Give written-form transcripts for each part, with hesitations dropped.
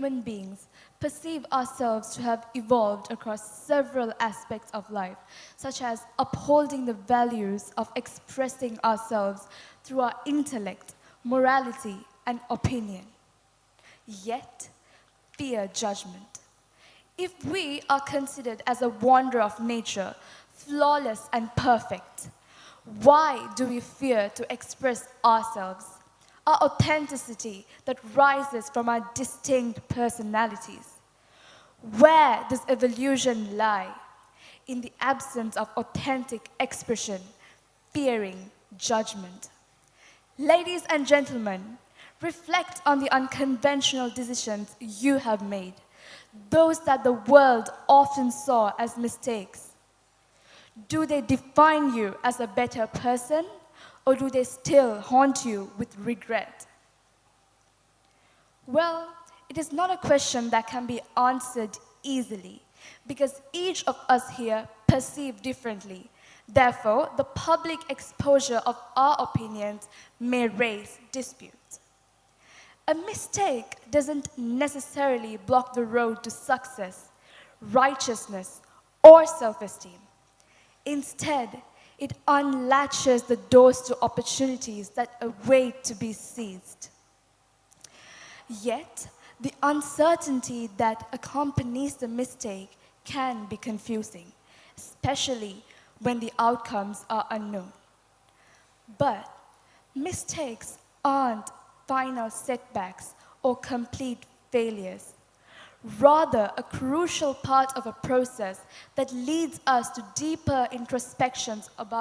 human beings perceive ourselves to have evolved across several aspects of life, such as upholding the values of expressing ourselves through our intellect, morality, and opinion. Yet, fear judgment. If we are considered as a wonder of nature, flawless and perfect, why do we fear to express ourselves, our authenticity that rises from our distinct personalities? Where does evolution lie? In the absence of authentic expression, fearing judgment. Ladies and gentlemen, reflect on the unconventional decisions you have made, those that the world often saw as mistakes. Do they define you as a better person, or do they still haunt you with regret? Well, it is not a question that can be answered easily, because each of us here perceive differently. Therefore, the public exposure of our opinions may raise disputes. A mistake doesn't necessarily block the road to success, righteousness, or self-esteem. Instead, it unlatches the doors to opportunities that await to be seized. Yet, the uncertainty that accompanies the mistake can be confusing, especially when the outcomes are unknown. But mistakes aren't final setbacks or complete failures. Rather, a crucial part of a process that leads us to deeper introspections of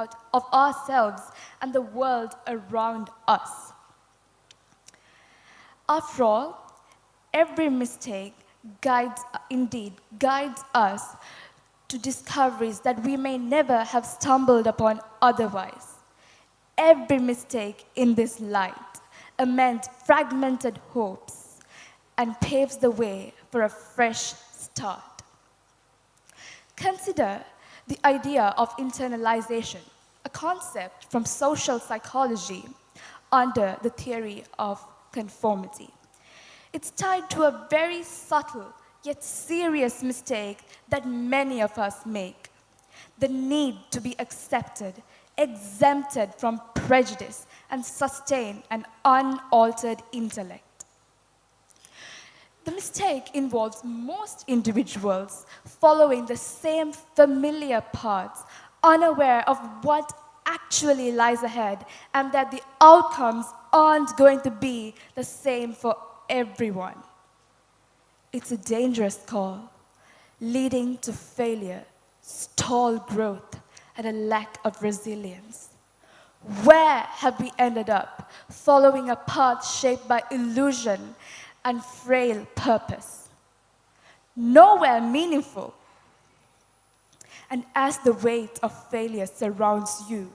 ourselves and the world around us. After all, every mistake guides us to discoveries that we may never have stumbled upon otherwise. Every mistake in this light amends fragmented hopes and paves the way for a fresh start. Consider the idea of internalization, a concept from social psychology under the theory of conformity. It's tied to a very subtle yet serious mistake that many of us make: the need to be accepted, exempted from prejudice, and sustain an unaltered intellect. The mistake involves most individuals following the same familiar paths, unaware of what actually lies ahead and that the outcomes aren't going to be the same for everyone. It's a dangerous call, leading to failure, stalled growth, and a lack of resilience. Where have we ended up following a path shaped by illusion and frail purpose? Nowhere meaningful. And as the weight of failure surrounds you,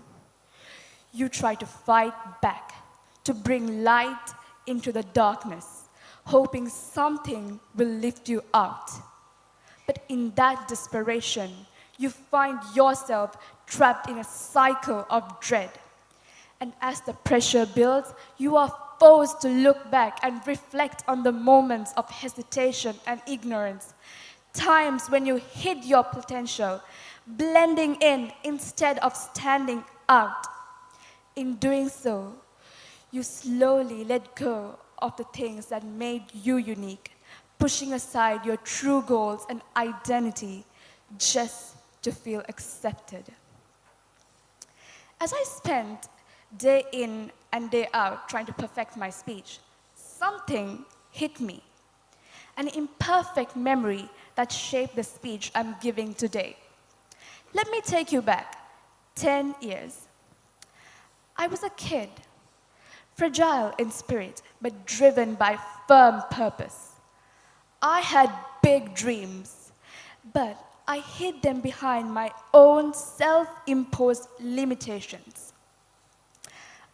you try to fight back, to bring light into the darkness, hoping something will lift you out. But in that desperation, you find yourself trapped in a cycle of dread. And as the pressure builds, you are forced to look back and reflect on the moments of hesitation and ignorance, times when you hid your potential, blending in instead of standing out. In doing so, you slowly let go of the things that made you unique, pushing aside your true goals and identity just to feel accepted. As I spent day in and day out trying to perfect my speech, something hit me. An imperfect memory that shaped the speech I'm giving today. Let me take you back 10 years. I was a kid, fragile in spirit, but driven by firm purpose. I had big dreams, but I hid them behind my own self-imposed limitations.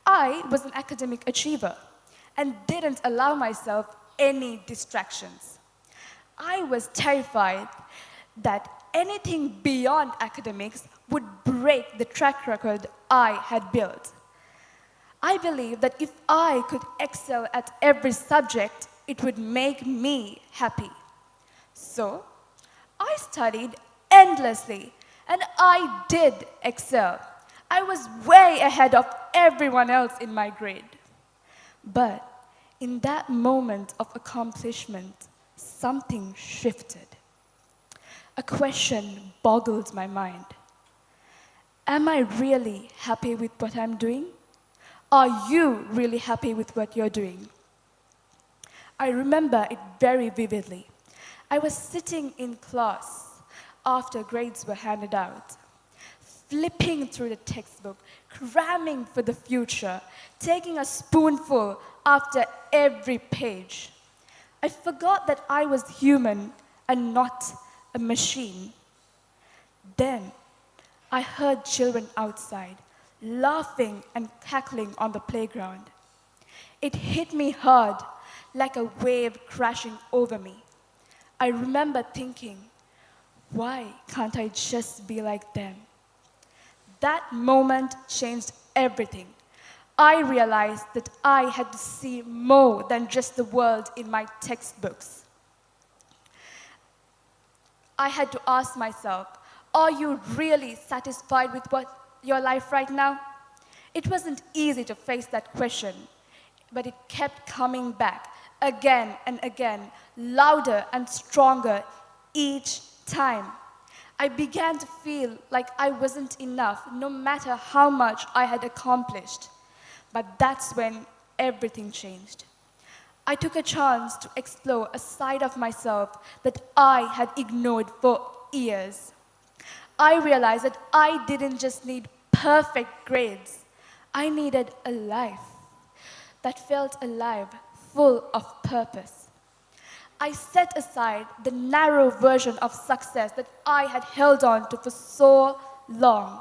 I was an academic achiever and didn't allow myself any distractions. I was terrified that anything beyond academics would break the track record I had built. I believed that if I could excel at every subject, it would make me happy. So, I studied endlessly, and I did excel. I was way ahead of everyone else in my grade. But in that moment of accomplishment, something shifted. A question boggled my mind. Am I really happy with what I'm doing? Are you really happy with what you're doing? I remember it very vividly. I was sitting in class after grades were handed out, flipping through the textbook, cramming for the future, taking a spoonful after every page. I forgot that I was human and not a machine. Then I heard children outside, laughing and cackling on the playground. It hit me hard, like a wave crashing over me. I remember thinking, why can't I just be like them? That moment changed everything. I realized that I had to see more than just the world in my textbooks. I had to ask myself, are you really satisfied with your life right now? It wasn't easy to face that question, but it kept coming back again and again, louder and stronger each time. I began to feel like I wasn't enough, no matter how much I had accomplished. But that's when everything changed. I took a chance to explore a side of myself that I had ignored for years. I realized that I didn't just need perfect grades. I needed a life that felt alive, full of purpose. I set aside the narrow version of success that I had held on to for so long.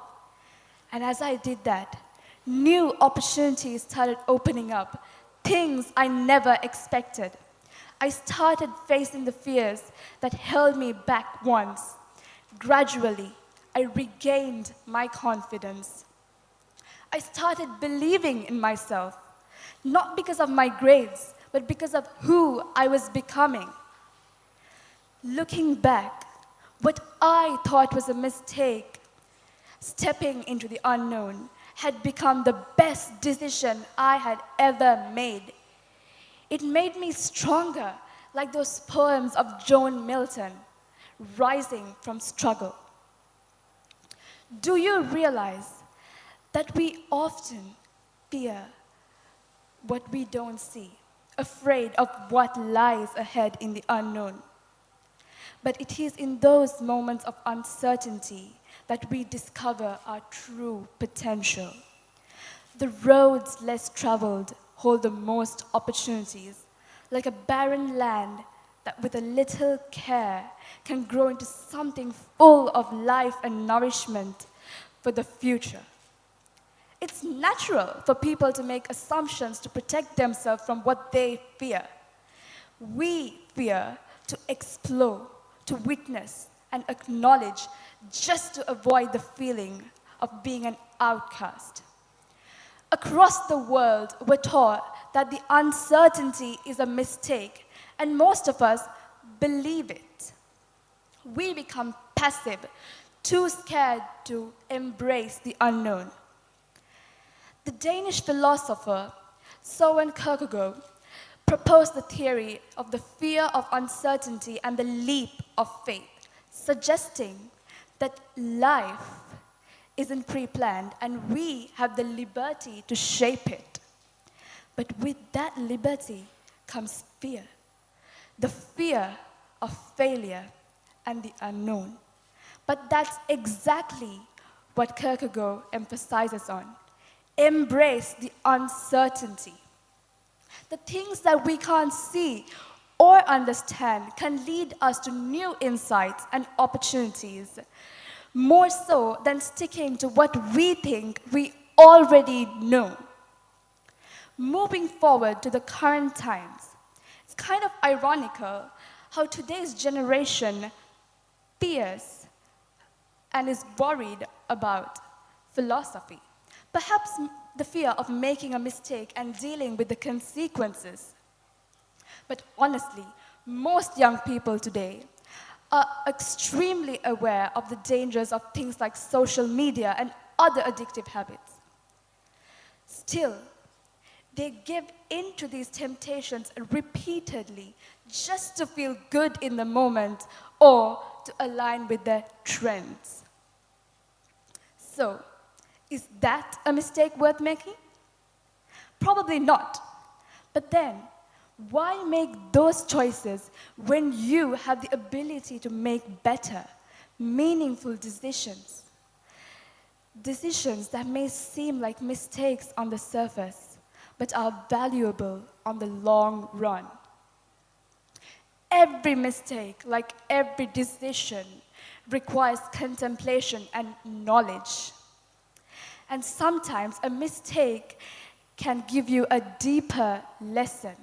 And as I did that, new opportunities started opening up, things I never expected. I started facing the fears that held me back once. Gradually, I regained my confidence. I started believing in myself, not because of my grades, but because of who I was becoming. Looking back, what I thought was a mistake, stepping into the unknown, had become the best decision I had ever made. It made me stronger, like those poems of John Milton, rising from struggle. Do you realize that we often fear what we don't see, afraid of what lies ahead in the unknown? But it is in those moments of uncertainty that we discover our true potential. The roads less traveled hold the most opportunities, like a barren land that with a little care can grow into something full of life and nourishment for the future. It's natural for people to make assumptions to protect themselves from what they fear. We fear to explore, to witness, and acknowledge just to avoid the feeling of being an outcast. Across the world, we're taught that the uncertainty is a mistake, and most of us believe it. We become passive, too scared to embrace the unknown. The Danish philosopher Søren Kierkegaard proposed the theory of the fear of uncertainty and the leap of faith, suggesting that life isn't pre-planned and we have the liberty to shape it. But with that liberty comes fear, the fear of failure and the unknown. But that's exactly what Kierkegaard emphasizes on. Embrace the uncertainty. The things that we can't see or understand can lead us to new insights and opportunities, more so than sticking to what we think we already know. Moving forward to the current times, it's kind of ironical how today's generation fears and is worried about philosophy. Perhaps the fear of making a mistake and dealing with the consequences. But honestly, most young people today are extremely aware of the dangers of things like social media and other addictive habits. Still, they give in to these temptations repeatedly just to feel good in the moment or to align with their trends. So, is that a mistake worth making? Probably not. But then, why make those choices when you have the ability to make better, meaningful decisions? Decisions that may seem like mistakes on the surface, but are valuable on the long run. Every mistake, like every decision, requires contemplation and knowledge. And sometimes a mistake can give you a deeper lesson.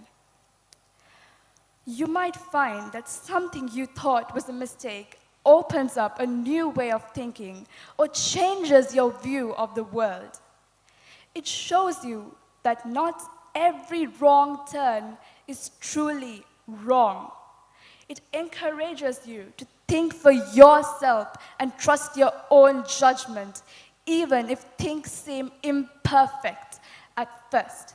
You might find that something you thought was a mistake opens up a new way of thinking or changes your view of the world. It shows you that not every wrong turn is truly wrong. It encourages you to think for yourself and trust your own judgment, even if things seem imperfect at first.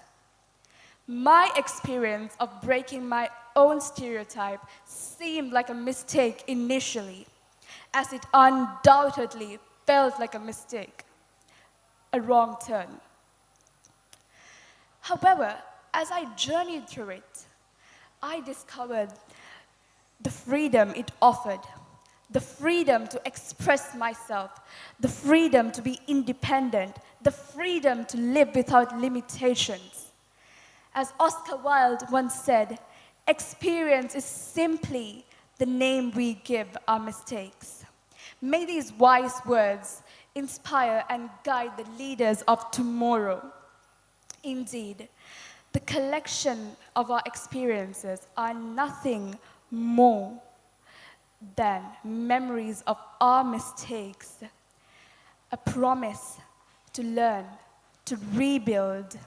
My experience of breaking my own stereotype seemed like a mistake initially, as it undoubtedly felt like a mistake, a wrong turn. However, as I journeyed through it, I discovered the freedom it offered, the freedom to express myself, the freedom to be independent, the freedom to live without limitations. As Oscar Wilde once said, experience is simply the name we give our mistakes. May these wise words inspire and guide the leaders of tomorrow. Indeed, the collection of our experiences are nothing more than memories of our mistakes, a promise to learn, to rebuild,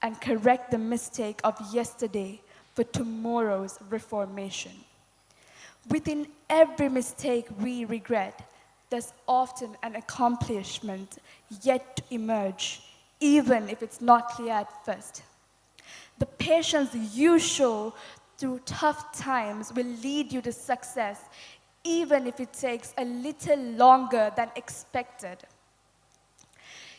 and correct the mistake of yesterday for tomorrow's reformation. Within every mistake we regret, there's often an accomplishment yet to emerge, even if it's not clear at first. The patience you show through tough times will lead you to success, even if it takes a little longer than expected.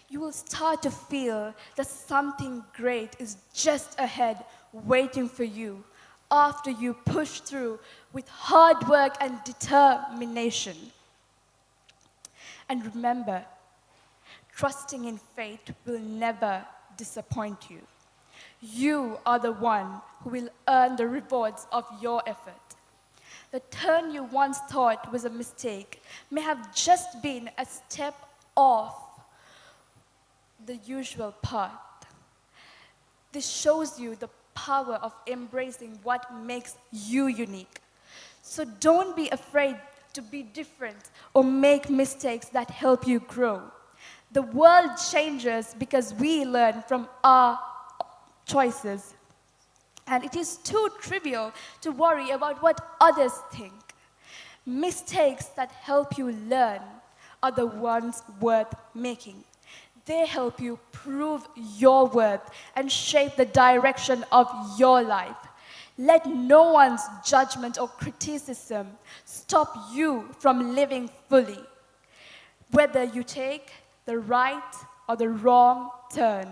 You will start to feel that something great is just ahead, waiting for you, after you push through with hard work and determination. And remember, trusting in fate will never disappoint you. You are the one who will earn the rewards of your effort. The turn you once thought was a mistake may have just been a step off the usual path. This shows you the power of embracing what makes you unique. So don't be afraid to be different or make mistakes that help you grow. The world changes because we learn from our choices. And it is too trivial to worry about what others think. Mistakes that help you learn are the ones worth making. They help you prove your worth and shape the direction of your life. Let no one's judgment or criticism stop you from living fully. Whether you take the right or the wrong turn,